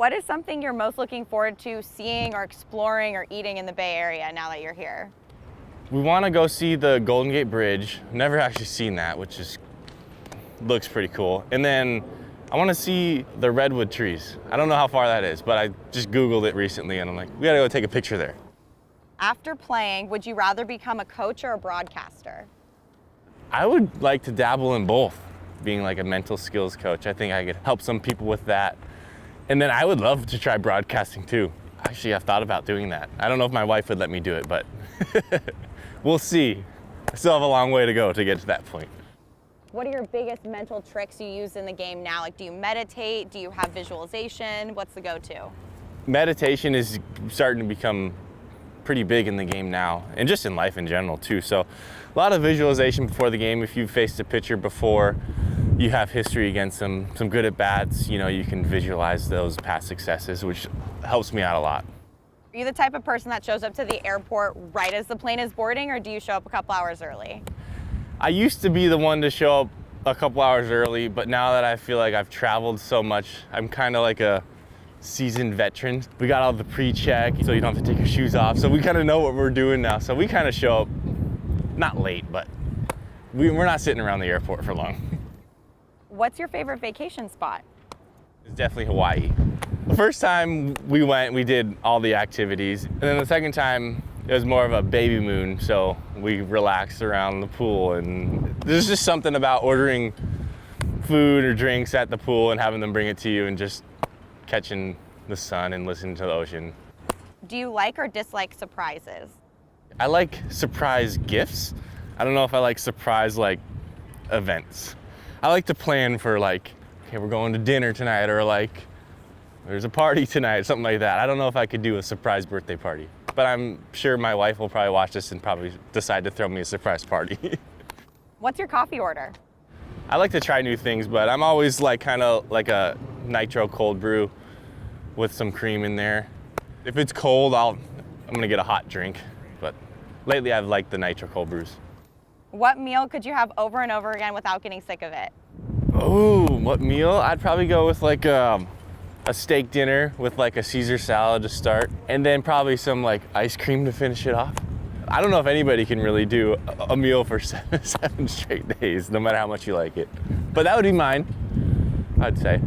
What is something you're most looking forward to seeing or exploring or eating in the Bay Area now that you're here? We want to go see the Golden Gate Bridge. Never actually seen that, looks pretty cool. And then I want to see the redwood trees. I don't know how far that is, but I just Googled it recently and I'm like, we gotta go take a picture there. After playing, would you rather become a coach or a broadcaster? I would like to dabble in both, being like a mental skills coach. I think I could help some people with that. And then I would love to try broadcasting too. Actually, I've thought about doing that. I don't know if my wife would let me do it, but we'll see. I still have a long way to go to get to that point. What are your biggest mental tricks you use in the game now? Like, do you meditate? Do you have visualization? What's the go-to? Meditation is starting to become pretty big in the game now, and just in life in general too. So a lot of visualization before the game. If you've faced a pitcher before, you have history against them, some good at bats, you can visualize those past successes, which helps me out a lot. Are you the type of person that shows up to the airport right as the plane is boarding, or do you show up a couple hours early? I used to be the one to show up a couple hours early, but now that I feel like I've traveled so much, I'm kind of like a seasoned veteran. We got all the pre-check, so you don't have to take your shoes off. So we kind of know what we're doing now. So we kind of show up, not late, but we're not sitting around the airport for long. What's your favorite vacation spot? It's definitely Hawaii. The first time we went, we did all the activities. And then the second time, it was more of a baby moon, so we relaxed around the pool. And there's just something about ordering food or drinks at the pool and having them bring it to you and just catching the sun and listening to the ocean. Do you like or dislike surprises? I like surprise gifts. I don't know if I like surprise events. I like to plan for okay, we're going to dinner tonight, or there's a party tonight, something like that. I don't know if I could do a surprise birthday party, but I'm sure my wife will probably watch this and probably decide to throw me a surprise party. What's your coffee order? I like to try new things, but I'm always kind of like a nitro cold brew with some cream in there. If it's cold, I'm gonna get a hot drink, but lately I've liked the nitro cold brews. What meal could you have over and over again without getting sick of it? Oh, what meal? I'd probably go with a steak dinner with a Caesar salad to start, and then probably some ice cream to finish it off. I don't know if anybody can really do a meal for seven straight days, no matter how much you like it. But that would be mine, I'd say.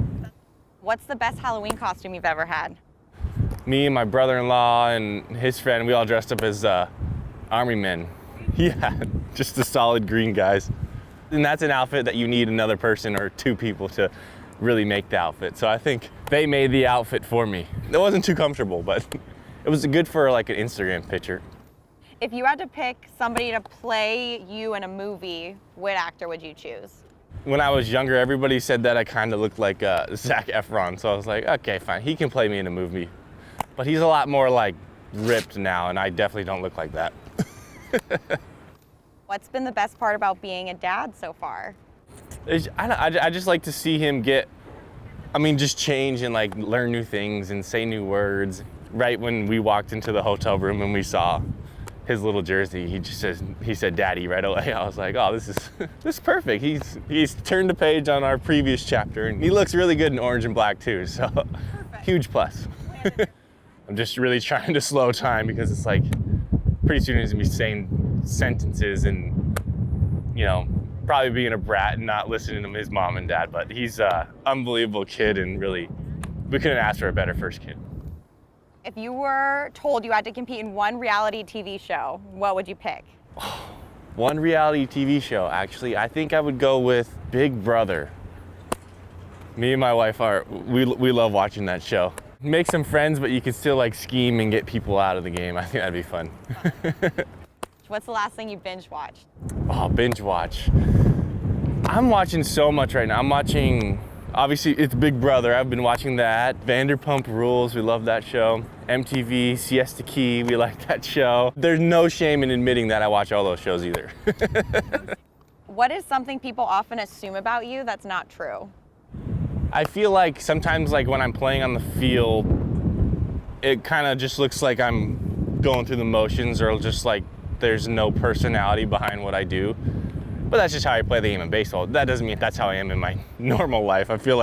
What's the best Halloween costume you've ever had? Me and my brother-in-law and his friend, we all dressed up as army men. Yeah, just the solid green guys. And that's an outfit that you need another person or two people to really make the outfit. So I think they made the outfit for me. It wasn't too comfortable, but it was good for an Instagram picture. If you had to pick somebody to play you in a movie, what actor would you choose? When I was younger, everybody said that I kind of looked like Zac Efron. So I was like, okay, fine, he can play me in a movie. But he's a lot more ripped now, and I definitely don't look like that. What's been the best part about being a dad so far? I just like to see him just change and learn new things and say new words. Right when we walked into the hotel room and we saw his little jersey, he said "Daddy" right away. I was like, oh, this is perfect. He's turned the page on our previous chapter, and he looks really good in orange and black too. So, perfect. Huge plus. I'm just really trying to slow time because it's pretty soon he's gonna be saying sentences and probably being a brat and not listening to his mom and dad. But he's an unbelievable kid, and really, we couldn't ask for a better first kid. If you were told you had to compete in one reality TV show, what would you pick? One reality TV show, actually. I think I would go with Big Brother. Me and my wife we love watching that show. Make some friends, but you can still scheme and get people out of the game. I think that'd be fun. What's the last thing you binge watched? Oh, binge watch. I'm watching so much right now. I'm watching, obviously it's Big Brother. I've been watching that. Vanderpump Rules, we love that show. MTV, Siesta Key, we like that show. There's no shame in admitting that I watch all those shows either. What is something people often assume about you that's not true? I feel sometimes when I'm playing on the field, it kind of just looks like I'm going through the motions, or just there's no personality behind what I do. But that's just how I play the game of baseball. That doesn't mean that's how I am in my normal life. I feel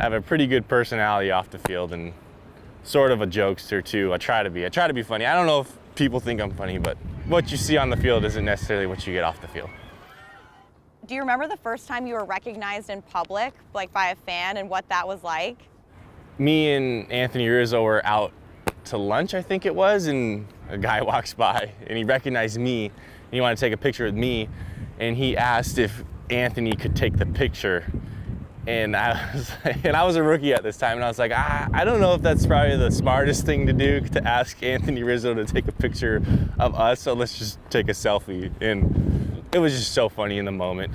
I have a pretty good personality off the field and sort of a jokester too. I try to be funny. I don't know if people think I'm funny, but what you see on the field isn't necessarily what you get off the field. Do you remember the first time you were recognized in public, like by a fan, and what that was like? Me and Anthony Rizzo were out to lunch, I think it was, and a guy walks by and he recognized me and he wanted to take a picture with me, and he asked if Anthony could take the picture. And I was a rookie at this time, and I was like, I don't know if that's probably the smartest thing to do, to ask Anthony Rizzo to take a picture of us, so let's just take a selfie. And it was just so funny in the moment.